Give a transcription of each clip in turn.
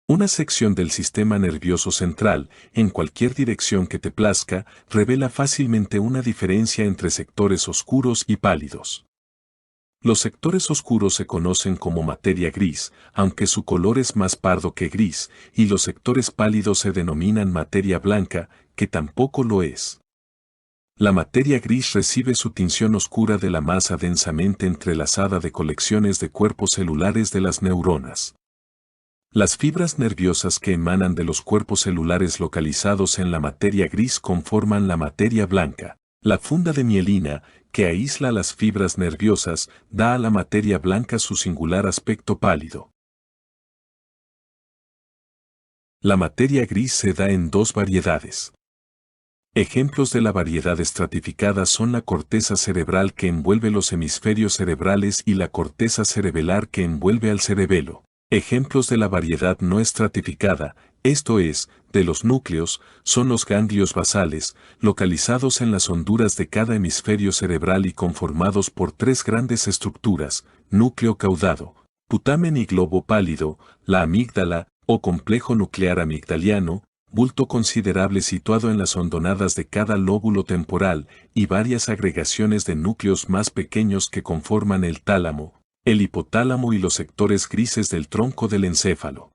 Una sección del sistema nervioso central, en cualquier dirección que te plazca, revela fácilmente una diferencia entre sectores oscuros y pálidos. Los sectores oscuros se conocen como materia gris, aunque su color es más pardo que gris, y los sectores pálidos se denominan materia blanca, que tampoco lo es. La materia gris recibe su tinción oscura de la masa densamente entrelazada de colecciones de cuerpos celulares de las neuronas. Las fibras nerviosas que emanan de los cuerpos celulares localizados en la materia gris conforman la materia blanca. La funda de mielina, que aísla las fibras nerviosas, da a la materia blanca su singular aspecto pálido. La materia gris se da en dos variedades. Ejemplos de la variedad estratificada son la corteza cerebral que envuelve los hemisferios cerebrales y la corteza cerebelar que envuelve al cerebelo. Ejemplos de la variedad no estratificada, esto es, de los núcleos, son los ganglios basales, localizados en las honduras de cada hemisferio cerebral y conformados por tres grandes estructuras: núcleo caudado, putamen y globo pálido, la amígdala, o complejo nuclear amigdaliano, bulto considerable situado en las hondonadas de cada lóbulo temporal, y varias agregaciones de núcleos más pequeños que conforman el tálamo, el hipotálamo y los sectores grises del tronco del encéfalo.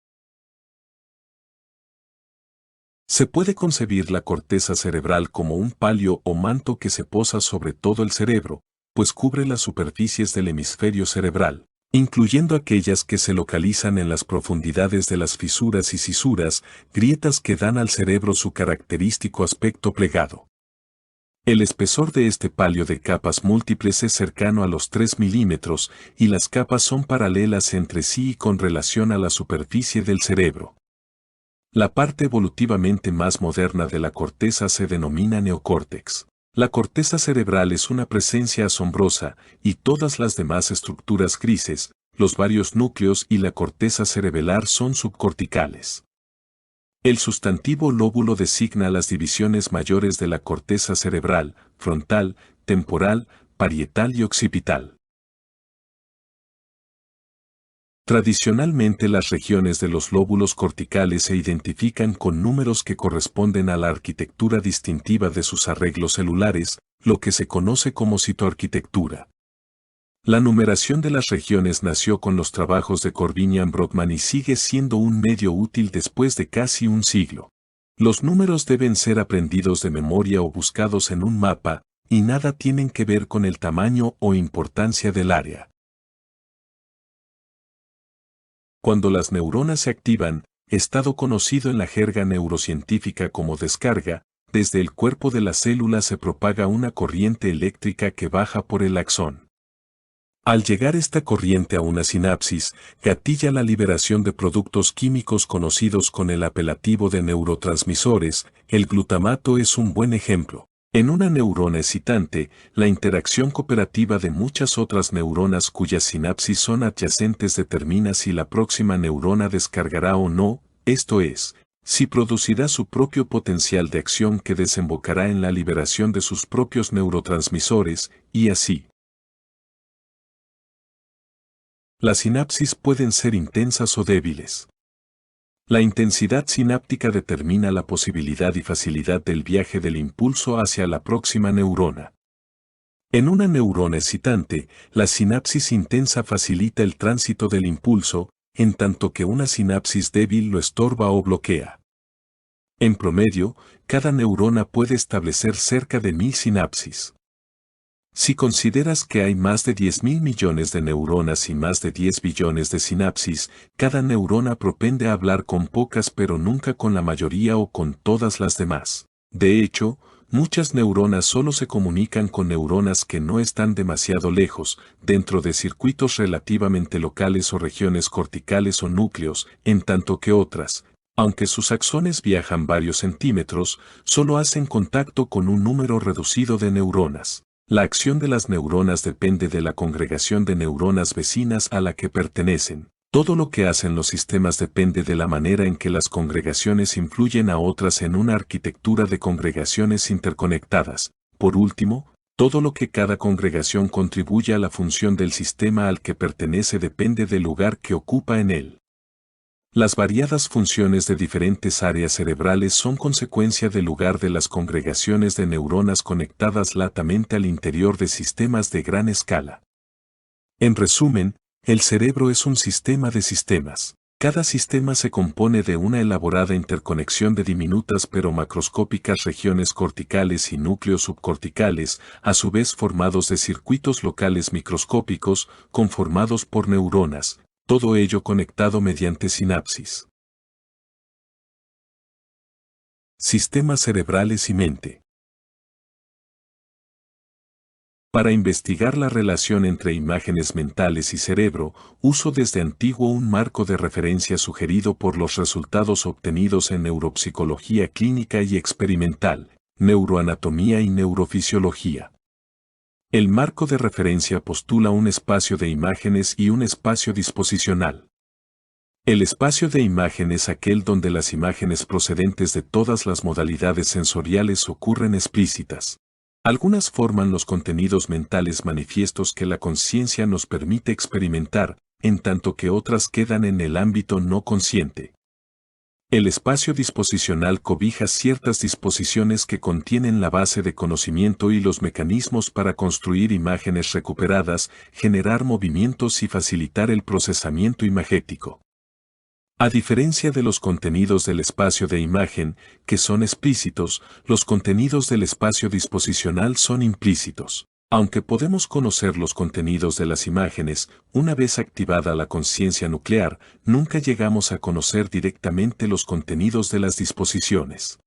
Se puede concebir la corteza cerebral como un palio o manto que se posa sobre todo el cerebro, pues cubre las superficies del hemisferio cerebral, incluyendo aquellas que se localizan en las profundidades de las fisuras y cisuras, grietas que dan al cerebro su característico aspecto plegado. El espesor de este palio de capas múltiples es cercano a los 3 milímetros, y las capas son paralelas entre sí y con relación a la superficie del cerebro. La parte evolutivamente más moderna de la corteza se denomina neocórtex. La corteza cerebral es una presencia asombrosa, y todas las demás estructuras grises, los varios núcleos y la corteza cerebelar son subcorticales. El sustantivo lóbulo designa las divisiones mayores de la corteza cerebral: frontal, temporal, parietal y occipital. Tradicionalmente las regiones de los lóbulos corticales se identifican con números que corresponden a la arquitectura distintiva de sus arreglos celulares, lo que se conoce como citoarquitectura. La numeración de las regiones nació con los trabajos de Corbinian-Brodmann y sigue siendo un medio útil después de casi un siglo. Los números deben ser aprendidos de memoria o buscados en un mapa, y nada tienen que ver con el tamaño o importancia del área. Cuando las neuronas se activan, estado conocido en la jerga neurocientífica como descarga, desde el cuerpo de la célula se propaga una corriente eléctrica que baja por el axón. Al llegar esta corriente a una sinapsis, gatilla la liberación de productos químicos conocidos con el apelativo de neurotransmisores. El glutamato es un buen ejemplo. En una neurona excitante, la interacción cooperativa de muchas otras neuronas cuyas sinapsis son adyacentes determina si la próxima neurona descargará o no, esto es, si producirá su propio potencial de acción que desembocará en la liberación de sus propios neurotransmisores, y así. Las sinapsis pueden ser intensas o débiles. La intensidad sináptica determina la posibilidad y facilidad del viaje del impulso hacia la próxima neurona. En una neurona excitante, la sinapsis intensa facilita el tránsito del impulso, en tanto que una sinapsis débil lo estorba o bloquea. En promedio, cada neurona puede establecer cerca de 1000 sinapsis. Si consideras que hay más de 10.000 millones de neuronas y más de 10 billones de sinapsis, cada neurona propende a hablar con pocas pero nunca con la mayoría o con todas las demás. De hecho, muchas neuronas solo se comunican con neuronas que no están demasiado lejos, dentro de circuitos relativamente locales o regiones corticales o núcleos, en tanto que otras, aunque sus axones viajan varios centímetros, solo hacen contacto con un número reducido de neuronas. La acción de las neuronas depende de la congregación de neuronas vecinas a la que pertenecen. Todo lo que hacen los sistemas depende de la manera en que las congregaciones influyen a otras en una arquitectura de congregaciones interconectadas. Por último, todo lo que cada congregación contribuye a la función del sistema al que pertenece depende del lugar que ocupa en él. Las variadas funciones de diferentes áreas cerebrales son consecuencia del lugar de las congregaciones de neuronas conectadas latamente al interior de sistemas de gran escala. En resumen, el cerebro es un sistema de sistemas. Cada sistema se compone de una elaborada interconexión de diminutas pero macroscópicas regiones corticales y núcleos subcorticales, a su vez formados de circuitos locales microscópicos, conformados por neuronas, todo ello conectado mediante sinapsis. Sistemas cerebrales y mente. Para investigar la relación entre imágenes mentales y cerebro, uso desde antiguo un marco de referencia sugerido por los resultados obtenidos en neuropsicología clínica y experimental, neuroanatomía y neurofisiología. El marco de referencia postula un espacio de imágenes y un espacio disposicional. El espacio de imagen es aquel donde las imágenes procedentes de todas las modalidades sensoriales ocurren explícitas. Algunas forman los contenidos mentales manifiestos que la conciencia nos permite experimentar, en tanto que otras quedan en el ámbito no consciente. El espacio disposicional cobija ciertas disposiciones que contienen la base de conocimiento y los mecanismos para construir imágenes recuperadas, generar movimientos y facilitar el procesamiento imagético. A diferencia de los contenidos del espacio de imagen, que son explícitos, los contenidos del espacio disposicional son implícitos. Aunque podemos conocer los contenidos de las imágenes, una vez activada la conciencia nuclear, nunca llegamos a conocer directamente los contenidos de las disposiciones.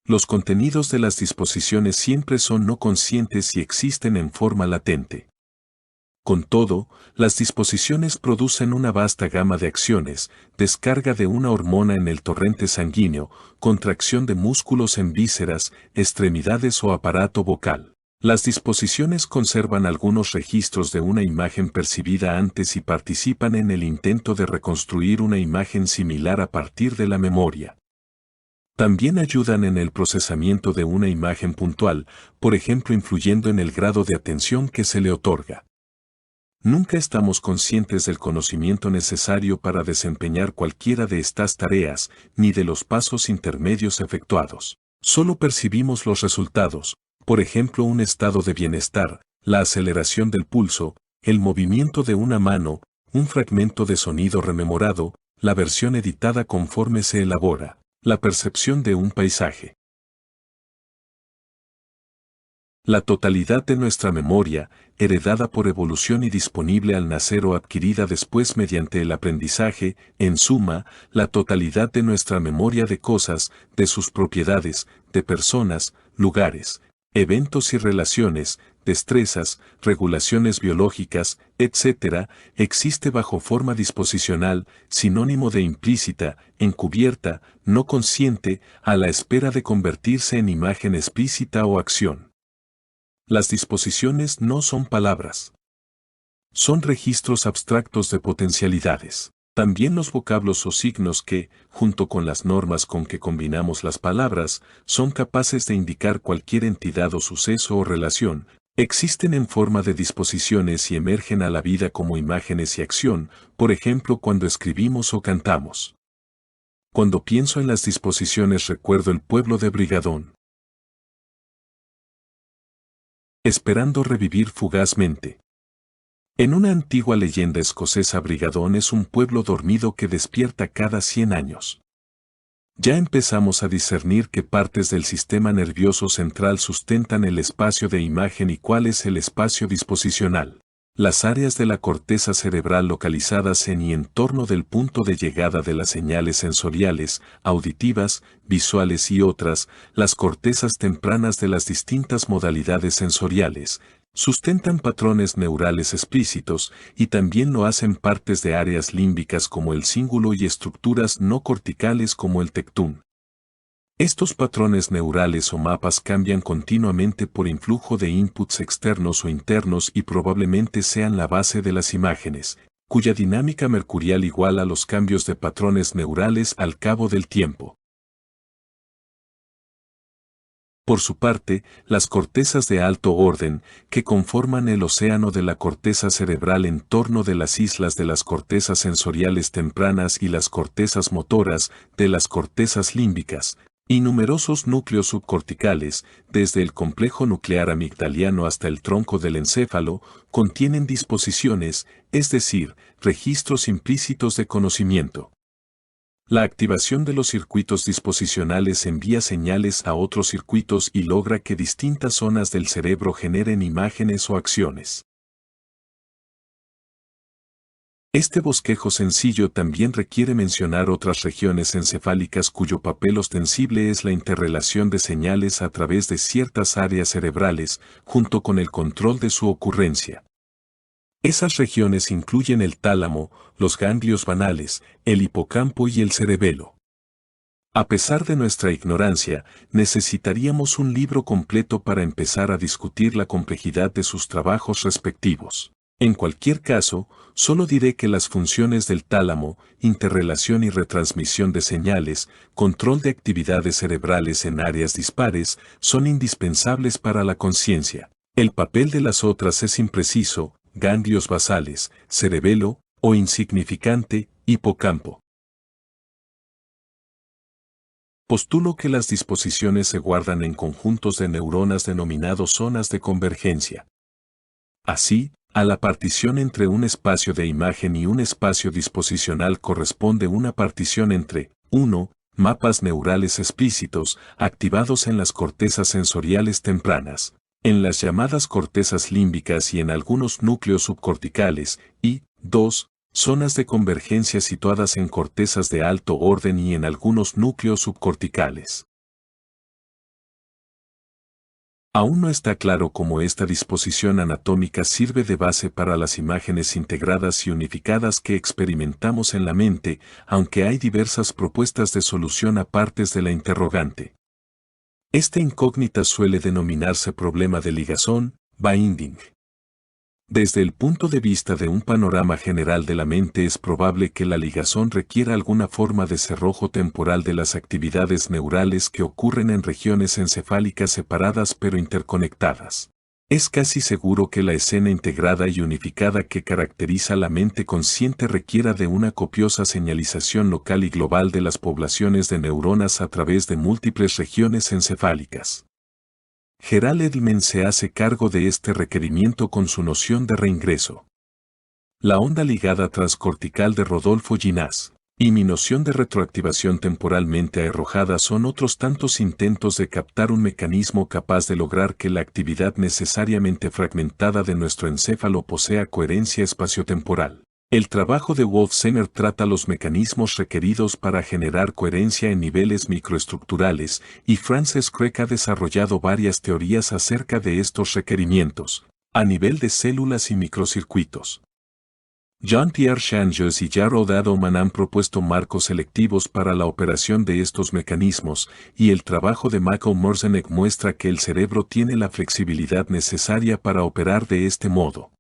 Los contenidos de las disposiciones siempre son no conscientes y existen en forma latente. Con todo, las disposiciones producen una vasta gama de acciones, descarga de una hormona en el torrente sanguíneo, contracción de músculos en vísceras, extremidades o aparato vocal. Las disposiciones conservan algunos registros de una imagen percibida antes y participan en el intento de reconstruir una imagen similar a partir de la memoria. También ayudan en el procesamiento de una imagen puntual, por ejemplo influyendo en el grado de atención que se le otorga. Nunca estamos conscientes del conocimiento necesario para desempeñar cualquiera de estas tareas, ni de los pasos intermedios efectuados. Solo percibimos los resultados, por ejemplo un estado de bienestar, la aceleración del pulso, el movimiento de una mano, un fragmento de sonido rememorado, la versión editada conforme se elabora, la percepción de un paisaje. La totalidad de nuestra memoria, heredada por evolución y disponible al nacer o adquirida después mediante el aprendizaje, en suma, la totalidad de nuestra memoria de cosas, de sus propiedades, de personas, lugares, eventos y relaciones, destrezas, regulaciones biológicas, etc., existe bajo forma disposicional, sinónimo de implícita, encubierta, no consciente, a la espera de convertirse en imagen explícita o acción. Las disposiciones no son palabras. Son registros abstractos de potencialidades. También los vocablos o signos que, junto con las normas con que combinamos las palabras, son capaces de indicar cualquier entidad o suceso o relación, existen en forma de disposiciones y emergen a la vida como imágenes y acción, por ejemplo cuando escribimos o cantamos. Cuando pienso en las disposiciones recuerdo el pueblo de Brigadón. Esperando revivir fugazmente. En una antigua leyenda escocesa, Brigadón es un pueblo dormido que despierta cada 100 años. Ya empezamos a discernir qué partes del sistema nervioso central sustentan el espacio de imagen y cuál es el espacio disposicional. Las áreas de la corteza cerebral localizadas en y en torno del punto de llegada de las señales sensoriales, auditivas, visuales y otras, las cortezas tempranas de las distintas modalidades sensoriales, sustentan patrones neurales explícitos y también lo hacen partes de áreas límbicas como el cíngulo y estructuras no corticales como el tectún. Estos patrones neurales o mapas cambian continuamente por influjo de inputs externos o internos y probablemente sean la base de las imágenes, cuya dinámica mercurial iguala los cambios de patrones neurales al cabo del tiempo. Por su parte, las cortezas de alto orden, que conforman el océano de la corteza cerebral en torno de las islas de las cortezas sensoriales tempranas y las cortezas motoras de las cortezas límbicas, y numerosos núcleos subcorticales, desde el complejo nuclear amigdaliano hasta el tronco del encéfalo, contienen disposiciones, es decir, registros implícitos de conocimiento. La activación de los circuitos disposicionales envía señales a otros circuitos y logra que distintas zonas del cerebro generen imágenes o acciones. Este bosquejo sencillo también requiere mencionar otras regiones encefálicas cuyo papel ostensible es la interrelación de señales a través de ciertas áreas cerebrales, junto con el control de su ocurrencia. Esas regiones incluyen el tálamo, los ganglios banales, el hipocampo y el cerebelo. A pesar de nuestra ignorancia, necesitaríamos un libro completo para empezar a discutir la complejidad de sus trabajos respectivos. En cualquier caso, solo diré que las funciones del tálamo, interrelación y retransmisión de señales, control de actividades cerebrales en áreas dispares, son indispensables para la conciencia. El papel de las otras es impreciso, ganglios basales, cerebelo, o insignificante, hipocampo. Postulo que las disposiciones se guardan en conjuntos de neuronas denominados zonas de convergencia. Así, a la partición entre un espacio de imagen y un espacio disposicional corresponde una partición entre 1. Mapas neurales explícitos, activados en las cortezas sensoriales tempranas, en las llamadas cortezas límbicas y en algunos núcleos subcorticales, y 2. Zonas de convergencia situadas en cortezas de alto orden y en algunos núcleos subcorticales. Aún no está claro cómo esta disposición anatómica sirve de base para las imágenes integradas y unificadas que experimentamos en la mente, aunque hay diversas propuestas de solución a partes de la interrogante. Esta incógnita suele denominarse problema de ligazón, binding. Desde el punto de vista de un panorama general de la mente es probable que la ligazón requiera alguna forma de cerrojo temporal de las actividades neurales que ocurren en regiones encefálicas separadas pero interconectadas. Es casi seguro que la escena integrada y unificada que caracteriza la mente consciente requiera de una copiosa señalización local y global de las poblaciones de neuronas a través de múltiples regiones encefálicas. Gerald Edelman se hace cargo de este requerimiento con su noción de reingreso. La onda ligada transcortical de Rodolfo Ginás y mi noción de retroactivación temporalmente arrojada son otros tantos intentos de captar un mecanismo capaz de lograr que la actividad necesariamente fragmentada de nuestro encéfalo posea coherencia espaciotemporal. El trabajo de Wolfsener trata los mecanismos requeridos para generar coherencia en niveles microestructurales, y Frances Crick ha desarrollado varias teorías acerca de estos requerimientos, a nivel de células y microcircuitos. Jean-Pierre Changeux y Jarrod Adelman han propuesto marcos selectivos para la operación de estos mecanismos, y el trabajo de Michael Merzenich muestra que el cerebro tiene la flexibilidad necesaria para operar de este modo.